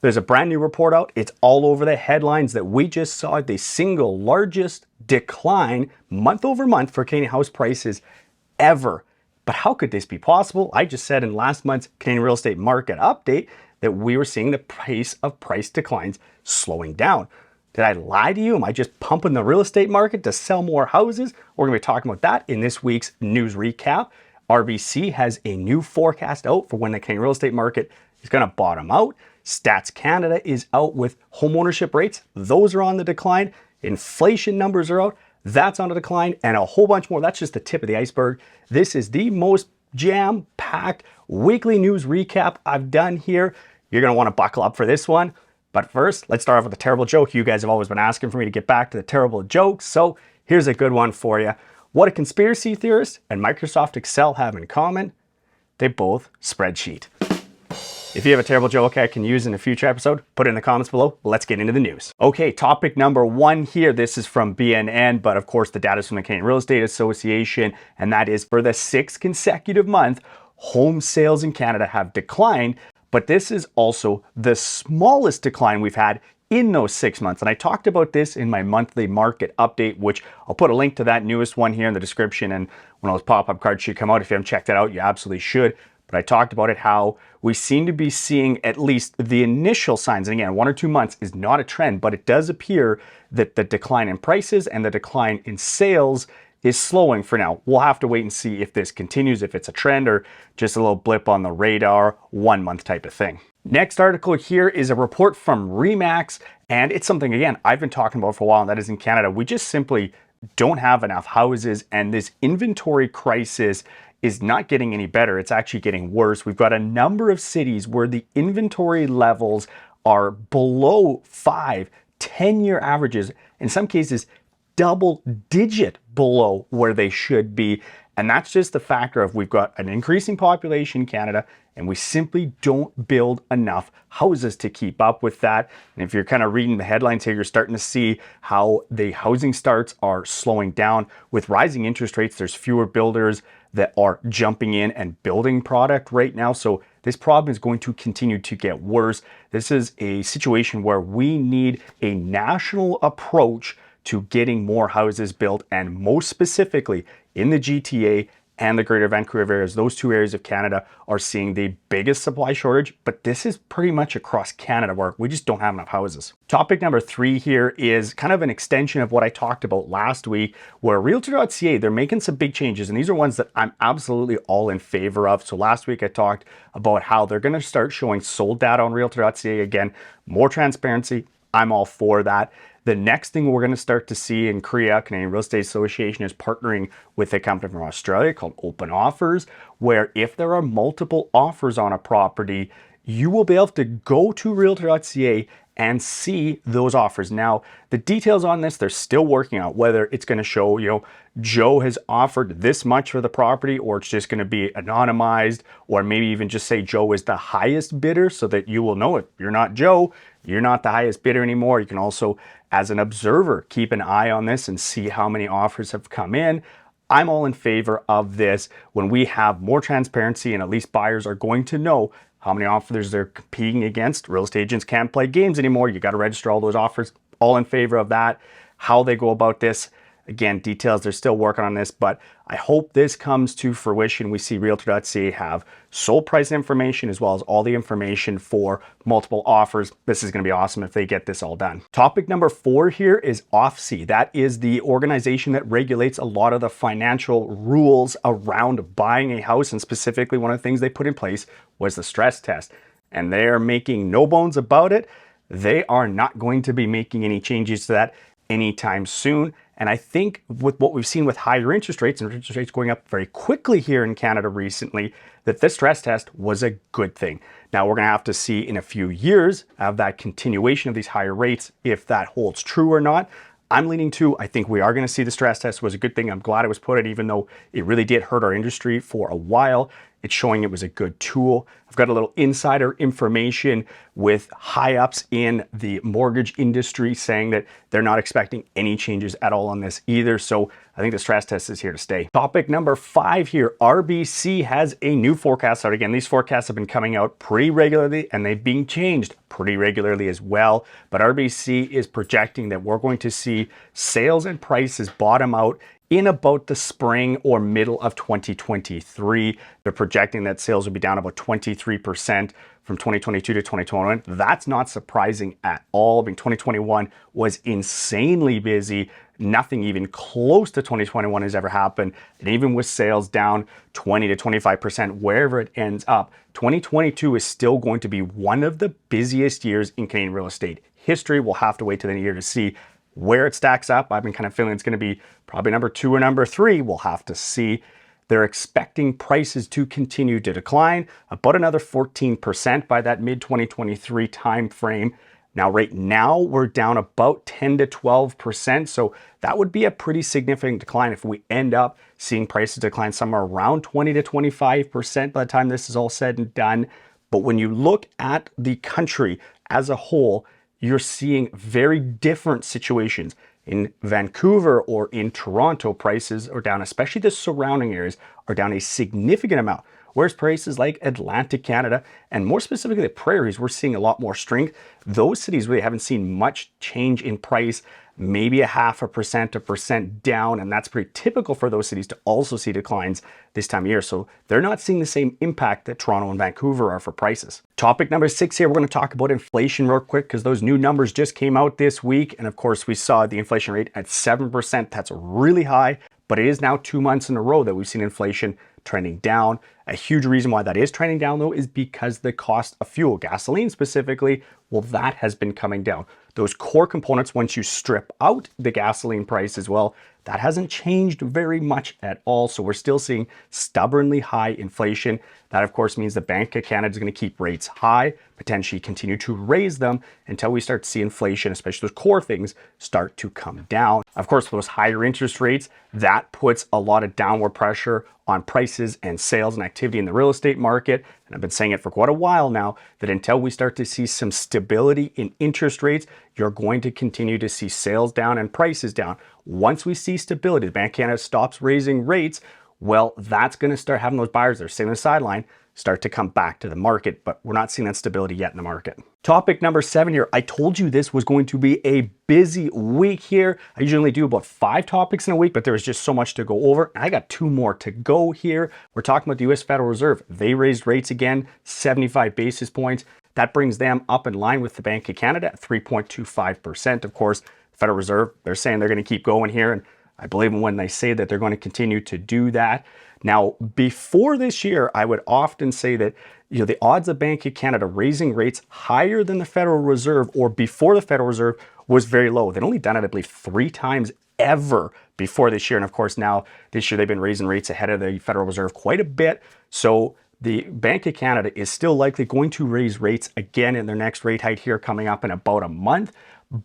There's a brand new report out. It's all over the headlines that we just saw the single largest decline month over month for Canadian house prices ever. But how could this be possible? I just said in last month's Canadian real estate market update that we were seeing the pace of price declines slowing down. Did I lie to you? Am I just pumping the real estate market to sell more houses? We're going to be talking about that in this week's news recap. RBC has a new forecast out for when the Canadian real estate market is going to bottom out. Stats Canada is out with home ownership rates. Those are on the decline. Inflation numbers are out. That's on the decline, and a whole bunch more. That's just the tip of the iceberg. This is the most jam-packed weekly news recap I've done here. You're going to want to buckle up for this one. But first, let's start off with a terrible joke. You guys have always been asking for me to get back to the terrible jokes, so here's a good one for you. What do conspiracy theorists and Microsoft Excel have in common? They both spreadsheet. If you have a terrible joke I can use in a future episode, put it in the comments below. Let's get into the news. Okay, topic number one here. This is from BNN, but of course the data is from the Canadian Real Estate Association, and that is for the 6th consecutive month, home sales in Canada have declined, but this is also the smallest decline we've had in those 6 months. And I talked about this in my monthly market update, which I'll put a link to that newest one here in the description. And when those pop-up cards should come out, if you haven't checked it out, you absolutely should. But I talked about it, how we seem to be seeing at least the initial signs. And again, 1 or 2 months is not a trend, but it does appear that the decline in prices and the decline in sales is slowing for now. We'll have to wait and see if this continues, if it's a trend or just a little blip on the radar, 1 month type of thing. Next article here is a report from RE/MAX, and it's something, again, I've been talking about for a while, and that is in Canada. We just simply don't have enough houses, and this inventory crisis is not getting any better. It's actually getting worse. We've got a number of cities where the inventory levels are below 5, 10-year averages, in some cases double digit below where they should be. And that's just the factor of we've got an increasing population in Canada, and we simply don't build enough houses to keep up with that. And if you're kind of reading the headlines here, you're starting to see how the housing starts are slowing down. With rising interest rates, there's fewer builders that are jumping in and building product right now. So this problem is going to continue to get worse. This is a situation where we need a national approach to getting more houses built, and most specifically in the GTA and the Greater Vancouver areas. Those two areas of Canada are seeing the biggest supply shortage, but this is pretty much across Canada where we just don't have enough houses. Topic number 3 here is kind of an extension of what I talked about last week, where realtor.ca, they're making some big changes, and these are ones that I'm absolutely all in favor of. So last week I talked about how they're going to start showing sold data on realtor.ca again, more transparency. I'm all for that. The next thing we're going to start to see in CREA, Canadian Real Estate Association, is partnering with a company from Australia called Open Offers, where if there are multiple offers on a property, you will be able to go to realtor.ca and see those offers. Now, the details on this, they're still working out, whether it's going to show, Joe has offered this much for the property, or it's just going to be anonymized, or maybe even just say Joe is the highest bidder so that you will know if you're not Joe, you're not the highest bidder anymore. You can also, as an observer, keep an eye on this and see how many offers have come in. I'm all in favor of this. When we have more transparency and at least buyers are going to know how many offers they're competing against. Real estate agents can't play games anymore. You got to register all those offers. All in favor of that. How they go about this, again, details, they're still working on this, but I hope this comes to fruition. We see realtor.ca have sold price information as well as all the information for multiple offers. This is going to be awesome if they get this all done. Topic number 4 here is 𝗬𝗁𝗲𝗄. That is the organization that regulates a lot of the financial rules around buying a house, and specifically one of the things they put in place was the stress test. And they're making no bones about it. They are not going to be making any changes to that anytime soon. And I think with what we've seen with higher interest rates and interest rates going up very quickly here in Canada recently, that this stress test was a good thing. Now we're going to have to see in a few years of that continuation of these higher rates, if that holds true or not. I'm leaning to, I think we are going to see the stress test was a good thing. I'm glad it was put in, even though it really did hurt our industry for a while. it's showing it was a good tool. I've got a little insider information with high-ups in the mortgage industry saying that they're not expecting any changes at all on this either. So I think the stress test is here to stay. Topic number 5 here, RBC has a new forecast out. Again, these forecasts have been coming out pretty regularly and they've been changed pretty regularly as well. But RBC is projecting that we're going to see sales and prices bottom out in about the spring or middle of 2023. They're projecting that sales will be down about 23% from 2022 to 2021. That's not surprising at all. I mean, 2021 was insanely busy. Nothing even close to 2021 has ever happened. And even with sales down 20 to 25%, wherever it ends up, 2022 is still going to be one of the busiest years in Canadian real estate history. We'll have to wait till the year to see where it stacks up. I've been kind of feeling it's going to be probably number 2 or number 3. We'll have to see. They're expecting prices to continue to decline about another 14% by that mid-2023 time frame. Now, right now, we're down about 10 to 12%. So that would be a pretty significant decline if we end up seeing prices decline somewhere around 20 to 25% by the time this is all said and done. But when you look at the country as a whole, you're seeing very different situations. In Vancouver or in Toronto, prices are down, especially the surrounding areas are down a significant amount. Whereas places like Atlantic Canada, and more specifically the prairies, we're seeing a lot more strength. Those cities really haven't seen much change in price, maybe 0.5%, 1% down, and that's pretty typical for those cities to also see declines this time of year. So they're not seeing the same impact that Toronto and Vancouver are for prices. Topic number 6 here, we're going to talk about inflation real quick because those new numbers just came out this week. And of course, we saw the inflation rate at 7%. That's really high, but it is now 2 months in a row that we've seen inflation trending down. A huge reason why that is trending down though is because the cost of fuel, gasoline specifically, well, that has been coming down. Those core components, once you strip out the gasoline price as well, that hasn't changed very much at all. So we're still seeing stubbornly high inflation. That of course means the Bank of Canada is going to keep rates high, potentially continue to raise them until we start to see inflation, especially those core things, start to come down. Of course, with those higher interest rates, that puts a lot of downward pressure on prices and sales and activity in the real estate market. And I've been saying it for quite a while now that until we start to see some stability in interest rates, you're going to continue to see sales down and prices down. Once we see stability, the Bank of Canada stops raising rates, well, that's going to start having those buyers that are sitting on the sideline start to come back to the market, but we're not seeing that stability yet in the market. Topic number 7 here. I told you this was going to be a busy week here. I usually do about 5 topics in a week, but there was just so much to go over. I got 2 more to go here. We're talking about the U.S. Federal Reserve. They raised rates again, 75 basis points. That brings them up in line with the Bank of Canada at 3.25%. Of course, the Federal Reserve, they're saying they're going to keep going here, and I believe them when they say that they're going to continue to do that. Now, before this year, I would often say that the odds of Bank of Canada raising rates higher than the Federal Reserve or before the Federal Reserve was very low. They'd only done it, I believe, 3 times ever before this year. And of course, now this year they've been raising rates ahead of the Federal Reserve quite a bit. So the Bank of Canada is still likely going to raise rates again in their next rate hike here coming up in about a month.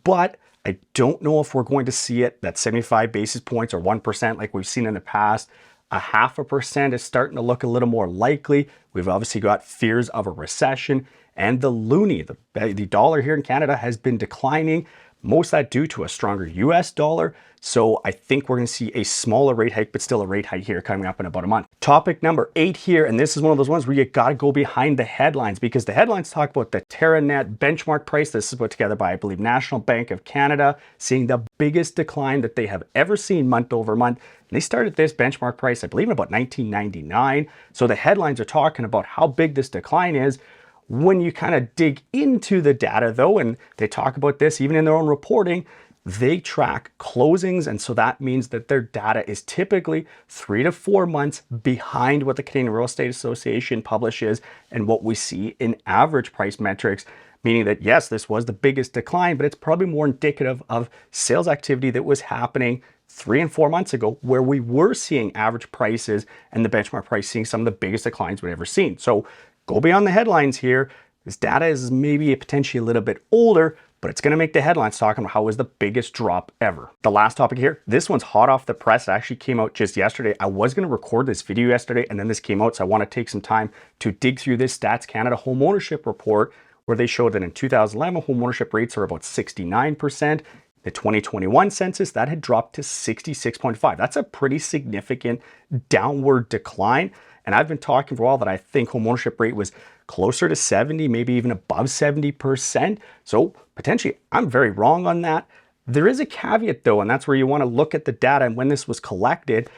But I don't know if we're going to see it, that 75 basis points or 1% like we've seen in the past. 0.5% is starting to look a little more likely. We've obviously got fears of a recession, and the loonie, the dollar here in Canada, has been declining. Most of that due to a stronger US dollar. So I think we're going to see a smaller rate hike, but still a rate hike here coming up in about a month. Topic number 8 here, and this is one of those ones where you got to go behind the headlines because the headlines talk about the Teranet benchmark price. This is put together by, I believe, National Bank of Canada, seeing the biggest decline that they have ever seen month over month. And they started this benchmark price, I believe, in about 1999. So the headlines are talking about how big this decline is. When you kind of dig into the data though, and they talk about this even in their own reporting, they track closings. And so that means that their data is typically 3 to 4 months behind what the Canadian Real Estate Association publishes and what we see in average price metrics, meaning that yes, this was the biggest decline, but it's probably more indicative of sales activity that was happening 3 and 4 months ago, where we were seeing average prices and the benchmark price seeing some of the biggest declines we've ever seen. So go beyond the headlines here. This data is maybe potentially a little bit older, but it's going to make the headlines talking about how it was the biggest drop ever. The last topic here, this one's hot off the press. It actually came out just yesterday. I was going to record this video yesterday, and then this came out, so I want to take some time to dig through this Stats Canada home ownership report, where they showed that in 2011, home ownership rates are about 69%. The 2021 census, that had dropped to 66.5. That's a pretty significant downward decline. And I've been talking for a while that I think home ownership rate was closer to 70, maybe even above 70%. So potentially I'm very wrong on that. There is a caveat though, and that's where you want to look at the data and when this was collected.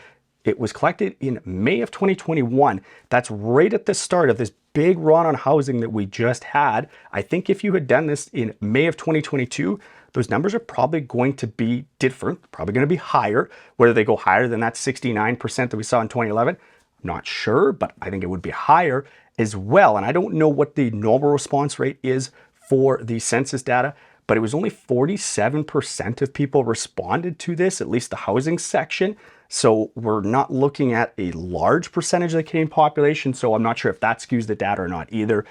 It was collected in May of 2021. That's right at the start of this big run on housing that we just had. I think if you had done this in May of 2022, those numbers are probably going to be different, probably going to be higher. Whether they go higher than that 69% that we saw in 2011, I'm not sure, but I think it would be higher as well. And I don't know what the normal response rate is for the census data, but it was only 47% of people responded to this, at least the housing section. So we're not looking at a large percentage of the Canadian population, so I'm not sure if that skews the data or not either.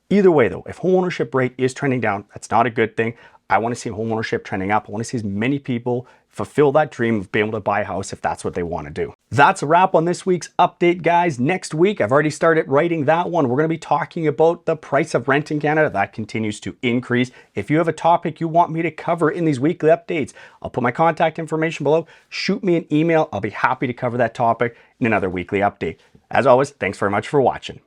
Either way though, if home ownership rate is trending down, that's not a good thing. I want to see home ownership trending up. I want to see as many people fulfill that dream of being able to buy a house if that's what they want to do. That's a wrap on this week's update, guys. Next week, I've already started writing that one. We're going to be talking about the price of rent in Canada. That continues to increase. If you have a topic you want me to cover in these weekly updates, I'll put my contact information below. Shoot me an email. I'll be happy to cover that topic in another weekly update. As always, thanks very much for watching.